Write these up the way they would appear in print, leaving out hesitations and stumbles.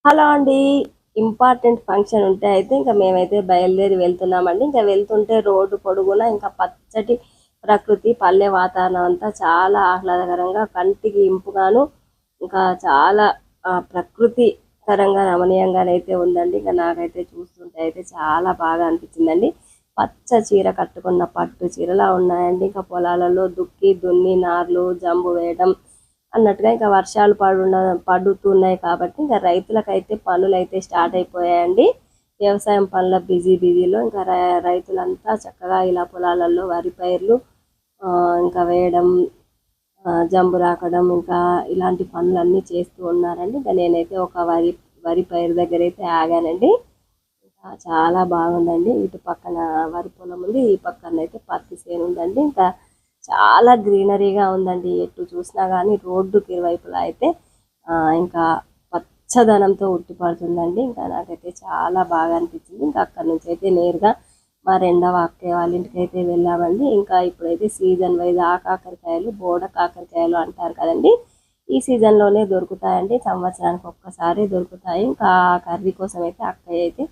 Hello అండి. Important function ఉంటే అయితే ఇంకా మేమైతే బయలుదేరి వెళ్తున్నామండి. ఇంకా వెళ్తుంటే రోడ్డు పొడుగునా ఇంకా పచ్చటి ప్రకృతి, పల్లె వాతావరణం అంతా చాలా ఆహ్లాదకరంగా, కంటికి ఇంపుగాను, ఇంకా చాలా ప్రకృతికరంగా రమణీయంగానైతే ఉందండి. ఇంకా నాకైతే చూస్తుంటే అయితే చాలా బాగా అనిపించిందండి. పచ్చ చీర కట్టుకున్న పట్టు చీరలా ఉన్నాయండి. ఇంకా పొలాలలో దుక్కి దున్ని నార్లు జంబు వేయడం అన్నట్టుగా ఇంకా వర్షాలు పడుతున్నాయి కాబట్టి ఇంకా రైతులకైతే పనులు అయితే స్టార్ట్ అయిపోయాయండి. వ్యవసాయం పనుల బిజీలో ఇంకా రైతులంతా చక్కగా ఇలా పొలాలలో వరి పైర్లు ఇంకా వేయడం, జంబు రాకడం, ఇంకా ఇలాంటి పనులన్నీ చేస్తూ ఉన్నారండి. ఇంకా నేనైతే ఒక వరి పైరు దగ్గర అయితే ఆగానండి. ఇంకా చాలా బాగుందండి. ఇటు పక్కన వరి పొలం ఉంది, ఈ పక్కన అయితే పత్తి చేను ఉందండి. ఇంకా చాలా గ్రీనరీగా ఉందండి. ఎటు చూసినా కానీ రోడ్డుకి ఇరువైపులా అయితే ఇంకా పచ్చదనంతో ఉట్టిపడుతుందండి. ఇంకా నాకైతే చాలా బాగా అనిపించింది. ఇంకా అక్కడి నుంచి అయితే నేరుగా మా రెండవ అక్కయ్య వాళ్ళ ఇంటికి అయితే వెళ్ళామండి. ఇంకా ఇప్పుడైతే సీజన్ వైజ్ ఆ కాకరకాయలు బోడ కాకరకాయలు అంటారు కదండి, ఈ సీజన్లోనే దొరుకుతాయండి. సంవత్సరానికి ఒక్కసారి దొరుకుతాయి. ఇంకా ఆ కర్రీ కోసం అయితే అక్కయ్య అయితే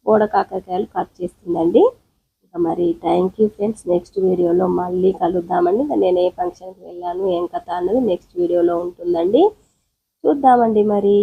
బోడ కాకరకాయలు కట్ చేస్తుందండి. మరి థ్యాంక్ యూ ఫ్రెండ్స్. నెక్స్ట్ వీడియోలో మళ్ళీ కలుద్దామండి. నేను ఏ ఫంక్షన్కి వెళ్ళాను ఏం కథ అన్నది నెక్స్ట్ వీడియోలో ఉంటుందండి. చూద్దామండి మరి.